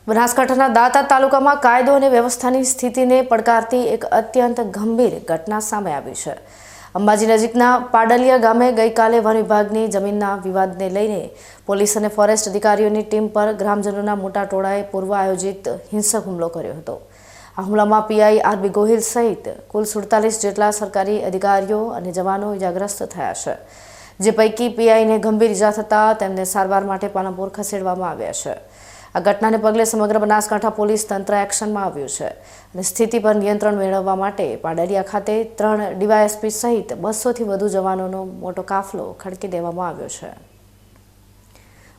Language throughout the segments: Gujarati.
બનાસકાંઠાના દાંતા તાલુકામાં કાયદો અને વ્યવસ્થાની સ્થિતિને પડકારતી એક અત્યંત ગંભીર ઘટના સામે આવી છે। અંબાજી નજીકના પાડલિયા ગામે ગઈકાલે વન વિભાગની જમીનના વિવાદને લઈને પોલીસ અને ફોરેસ્ટ અધિકારીઓની ટીમ પર ગ્રામજનોના મોટા ટોળાએ પૂર્વ આયોજિત હિંસક હુમલો કર્યો હતો। આ હુમલામાં પીઆઈ આરબી ગોહિલ સહિત કુલ 47 જેટલા સરકારી અધિકારીઓ અને જવાનો ઇજાગ્રસ્ત થયા છે, જે પૈકી પીઆઈને ગંભીર ઇજા થતાં તેમને સારવાર માટે પાલનપુર ખસેડવામાં આવ્યા છે। આ ઘટનાને પગલે સમગ્ર બનાસકાંઠા પોલીસ તંત્ર એક્શનમાં આવ્યું છે અને સ્થિતિ પર નિયંત્રણ મેળવવા માટે પાડલિયા ખાતે 3 ડીવાયએસપી સહિત 200થી વધુ જવાનોનો મોટો કાફલો ખડકી દેવામાં આવ્યો છે।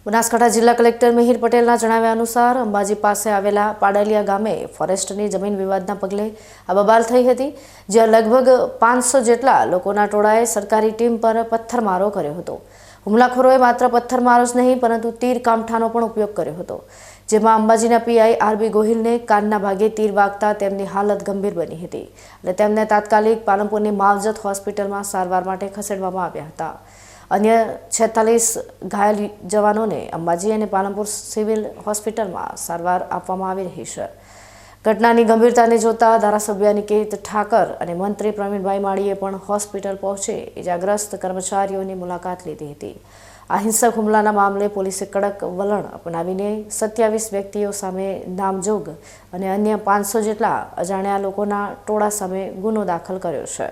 બનાસકાંઠા જિલ્લા કલેક્ટર મિહિર પટેલના જણાવ્યા અનુસાર અંબાજી પાસે આવેલા પાડલિયા ગામે ફોરેસ્ટની જમીન વિવાદના પગલે આ બબાલ થઈ હતી, જ્યાં લગભગ 500 જેટલા લોકોના ટોળાએ સરકારી ટીમ પર પથ્થરમારો કર્યો હતો। હુમલાખોરોએ માત્ર પથ્થરમારો જ નહીં પરંતુ તીર કામઠાનો પણ ઉપયોગ કર્યો હતો, જેમાં અંબાજીના પીઆઈ આરબી ગોહિલને કાનના ભાગે તીર વાગતા તેમની હાલત ગંભીર બની હતી અને તેમને તાત્કાલિક પાલનપુરની માવજત હોસ્પિટલમાં સારવાર માટે ખસેડવામાં આવ્યા હતા। અન્ય 46 ઘાયલ જવાનોને અંબાજી અને પાલનપુર સિવિલ હોસ્પિટલમાં સારવાર આપવામાં આવી રહી છે। ઘટનાની ગંભીરતાને જોતા ધારાસભ્ય અનિકેત ઠાકર અને મંત્રી પ્રવીણભાઈ માળીએ પણ હોસ્પિટલ પહોંચી ઇજાગ્રસ્ત કર્મચારીઓની મુલાકાત લીધી હતી। આ હિંસક હુમલાના મામલે પોલીસે કડક વલણ અપનાવીને 27 વ્યક્તિઓ સામે નામજોગ અને અન્ય 500 જેટલા અજાણ્યા લોકોના ટોળા સામે ગુનો દાખલ કર્યો છે।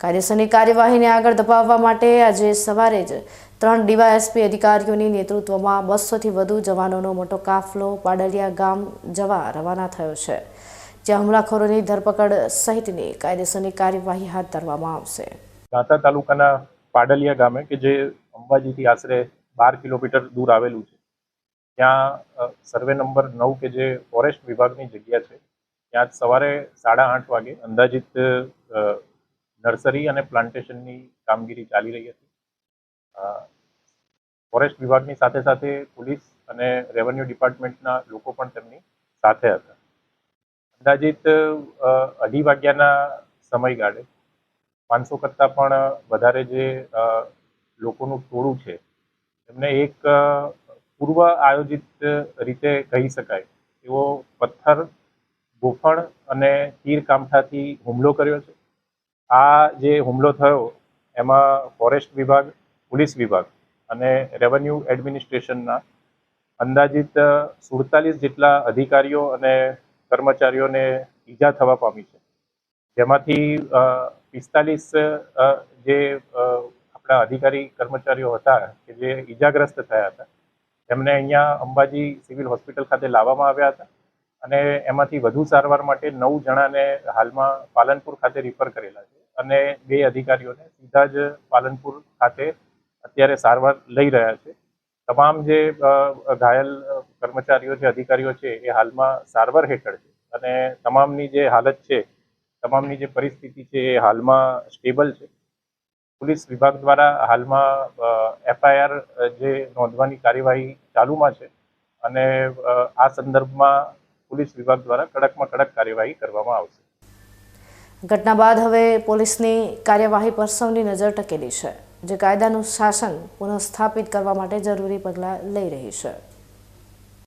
કાયદેસરની કાર્યવાહીને આગળ ધપાવવા માટે આજે સવારે જ 3 ડીવાયએસપી અધિકારીઓની નેતૃત્વમાં 200થી વધુ જવાનોનો મોટો કાફલો પાડલિયા ગામ જવા રવાના થયો છે, જ્યાં હુમલાખોરોની ધરપકડ સહિતની કાયદેસરની કાર્યવાહી હાથ ધરવામાં આવશે। દાંતા તાલુકાના પાડલિયા ગામે કે જે અંબાજીથી આશરે 12 કિલોમીટર દૂર આવેલું છે, ત્યાં સર્વે નંબર 9 કે જે ફોરેસ્ટ વિભાગની જગ્યા છે, ત્યાં સવારે 8:30 વાગે અંદાજિત નર્સરી અને પ્લાન્ટેશનની કામગીરી ચાલી રહી હતી। ફોરેસ્ટ વિભાગની સાથે સાથે પોલીસ અને રેવન્યુ ડિપાર્ટમેન્ટના લોકો પણ તેમની સાથે હતા। અંદાજિત 2:30 વાગ્યાના સમયગાળે 500 કરતાં પણ વધારે જે લોકોનું ટોળું છે, એમને એક પૂર્વ આયોજિત રીતે કહી શકાય એવો પથ્થર, ગોફણ અને તીર કામઠાથી હુમલો કર્યો છે। આ જે હુમલો થયો એમાં ફોરેસ્ટ વિભાગ, પોલીસ વિભાગ અને રેવન્યુ એડમિનિસ્ટ્રેશનના અંદાજિત 47 જેટલા અધિકારીઓ અને કર્મચારીઓને ઈજા થવા પામી છે, જેમાંથી 45 જે આપણા અધિકારી કર્મચારીઓ હતા કે જે ઈજાગ્રસ્ત થયા હતા, એમને અહીંયા અંબાજી સિવિલ હોસ્પિટલ ખાતે લાવવામાં આવ્યા હતા અને એમાંથી વધુ સારવાર માટે 9 જણાને હાલમાં પાલનપુર ખાતે રિફર કરેલા છે અને 2 અધિકારીઓને સીધા જ પાલનપુર ખાતે અત્યારે સારવાર લઈ રહ્યા છે। તમામ જે ઘાયલ કર્મચારીઓ છે, અધિકારીઓ છે, એ હાલમાં સારવાર હેઠળ છે અને તમામની જે હાલત છે, તમામની જે પરિસ્થિતિ છે એ હાલમાં સ્ટેબલ છે। પોલીસ વિભાગ દ્વારા હાલમાં એફઆઈઆર જે નોંધવાની કાર્યવાહી ચાલુમાં છે અને આ સંદર્ભમાં પોલીસ વિભાગ દ્વારા કડકમાં કડક કાર્યવાહી કરવામાં આવશે। ઘટના બાદ હવે પોલીસની કાર્યવાહી પર સૌની નજર ટકેલી છે, જે કાયદાનું શાસન પુનઃસ્થાપિત કરવા માટે જરૂરી પગલાં લઈ રહી છે।